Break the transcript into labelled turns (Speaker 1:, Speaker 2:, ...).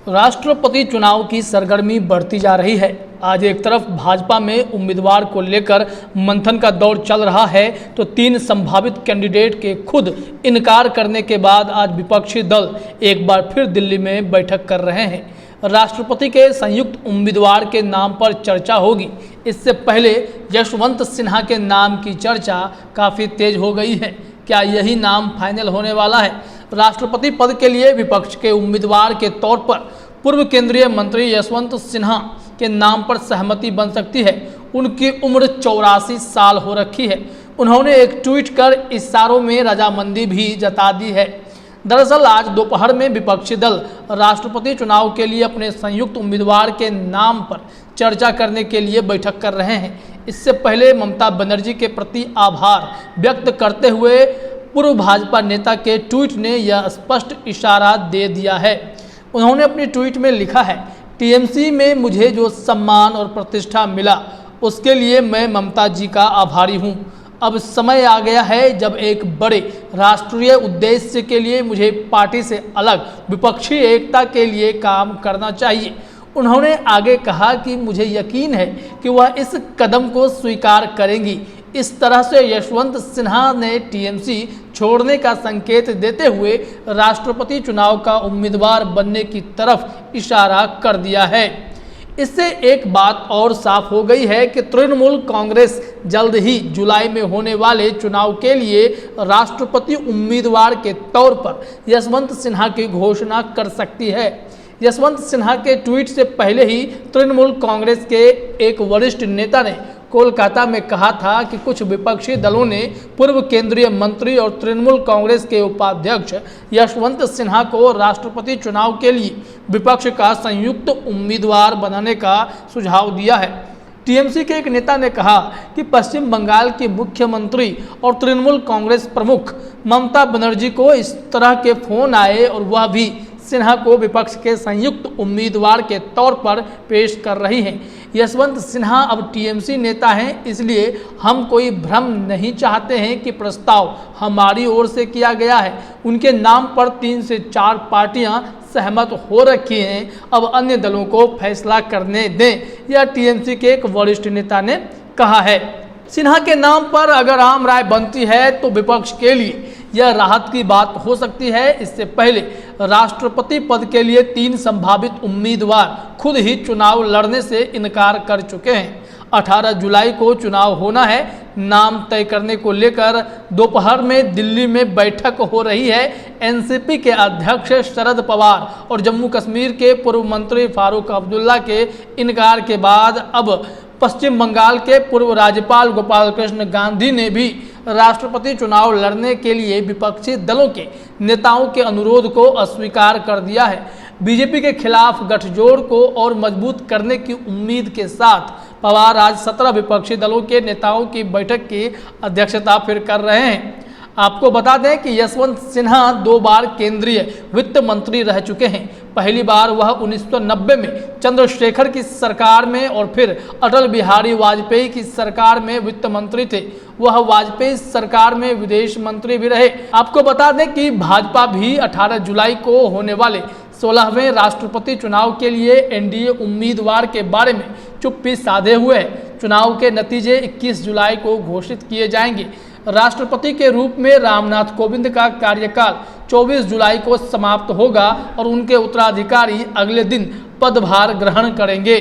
Speaker 1: राष्ट्रपति चुनाव की सरगर्मी बढ़ती जा रही है। आज एक तरफ भाजपा में उम्मीदवार को लेकर मंथन का दौर चल रहा है, तो तीन संभावित कैंडिडेट के खुद इनकार करने के बाद आज विपक्षी दल एक बार फिर दिल्ली में बैठक कर रहे हैं। राष्ट्रपति के संयुक्त उम्मीदवार के नाम पर चर्चा होगी। इससे पहले यशवंत सिन्हा के नाम की चर्चा काफ़ी तेज हो गई है। क्या यही नाम फाइनल होने वाला है? राष्ट्रपति पद के लिए विपक्ष के उम्मीदवार के तौर पर पूर्व केंद्रीय मंत्री यशवंत सिन्हा के नाम पर सहमति बन सकती है। उनकी उम्र 84 साल हो रखी है। उन्होंने एक ट्वीट कर इशारों में रजामंदी भी जता दी है। दरअसल आज दोपहर में विपक्षी दल राष्ट्रपति चुनाव के लिए अपने संयुक्त उम्मीदवार के नाम पर चर्चा करने के लिए बैठक कर रहे हैं। इससे पहले ममता बनर्जी के प्रति आभार व्यक्त करते हुए पूर्व भाजपा नेता के ट्वीट ने यह स्पष्ट इशारा दे दिया है। उन्होंने अपनी ट्वीट में लिखा है, टीएमसी में मुझे जो सम्मान और प्रतिष्ठा मिला उसके लिए मैं ममता जी का आभारी हूं। अब समय आ गया है जब एक बड़े राष्ट्रीय उद्देश्य के लिए मुझे पार्टी से अलग विपक्षी एकता के लिए काम करना चाहिए। उन्होंने आगे कहा कि मुझे यकीन है कि वह इस कदम को स्वीकार करेंगी। इस तरह से यशवंत सिन्हा ने टीएमसी छोड़ने का संकेत देते हुए राष्ट्रपति चुनाव का उम्मीदवार बनने की तरफ इशारा कर दिया है। इससे एक बात और साफ हो गई है कि तृणमूल कांग्रेस जल्द ही जुलाई में होने वाले चुनाव के लिए राष्ट्रपति उम्मीदवार के तौर पर यशवंत सिन्हा की घोषणा कर सकती है। यशवंत सिन्हा के ट्वीट से पहले ही तृणमूल कांग्रेस के एक वरिष्ठ नेता ने कोलकाता में कहा था कि कुछ विपक्षी दलों ने पूर्व केंद्रीय मंत्री और तृणमूल कांग्रेस के उपाध्यक्ष यशवंत सिन्हा को राष्ट्रपति चुनाव के लिए विपक्ष का संयुक्त उम्मीदवार बनाने का सुझाव दिया है। टीएमसी के एक नेता ने कहा कि पश्चिम बंगाल की मुख्यमंत्री और तृणमूल कांग्रेस प्रमुख ममता बनर्जी को इस तरह के फोन आए और वह भी सिन्हा को विपक्ष के संयुक्त उम्मीदवार के तौर पर पेश कर रही हैं। यशवंत सिन्हा अब टीएमसी नेता हैं, इसलिए हम कोई भ्रम नहीं चाहते हैं कि प्रस्ताव हमारी ओर से किया गया है। उनके नाम पर 3 से 4 पार्टियां सहमत हो रखी हैं। अब अन्य दलों को फैसला करने दें, यह टीएमसी के एक वरिष्ठ नेता ने कहा है। सिन्हा के नाम पर अगर आम राय बनती है तो विपक्ष के लिए यह राहत की बात हो सकती है। इससे पहले राष्ट्रपति पद के लिए 3 संभावित उम्मीदवार खुद ही चुनाव लड़ने से इनकार कर चुके हैं। 18 जुलाई को चुनाव होना है। नाम तय करने को लेकर दोपहर में दिल्ली में बैठक हो रही है। एनसीपी के अध्यक्ष शरद पवार और जम्मू कश्मीर के पूर्व मंत्री फारूक अब्दुल्ला के इनकार के बाद अब पश्चिम बंगाल के पूर्व राज्यपाल गोपाल कृष्ण गांधी ने भी राष्ट्रपति चुनाव लड़ने के लिए विपक्षी दलों के नेताओं के अनुरोध को अस्वीकार कर दिया है। बीजेपी के खिलाफ गठजोड़ को और मजबूत करने की उम्मीद के साथ पवार आज 17 विपक्षी दलों के नेताओं की बैठक की अध्यक्षता फिर कर रहे हैं। आपको बता दें कि यशवंत सिन्हा 2 बार केंद्रीय वित्त मंत्री रह चुके हैं। पहली बार वह 1990 में चंद्रशेखर की सरकार में और फिर अटल बिहारी वाजपेयी की सरकार में वित्त मंत्री थे। वह वाजपेयी सरकार में विदेश मंत्री भी रहे। आपको बता दें कि भाजपा भी 18 जुलाई को होने वाले 16वें राष्ट्रपति चुनाव के लिए एनडीए उम्मीदवार के बारे में चुप्पी साधे हुए है। चुनाव के नतीजे 21 जुलाई को घोषित किए जाएंगे। राष्ट्रपति के रूप में रामनाथ कोविंद का कार्यकाल 24 जुलाई को समाप्त होगा और उनके उत्तराधिकारी अगले दिन पदभार ग्रहण करेंगे।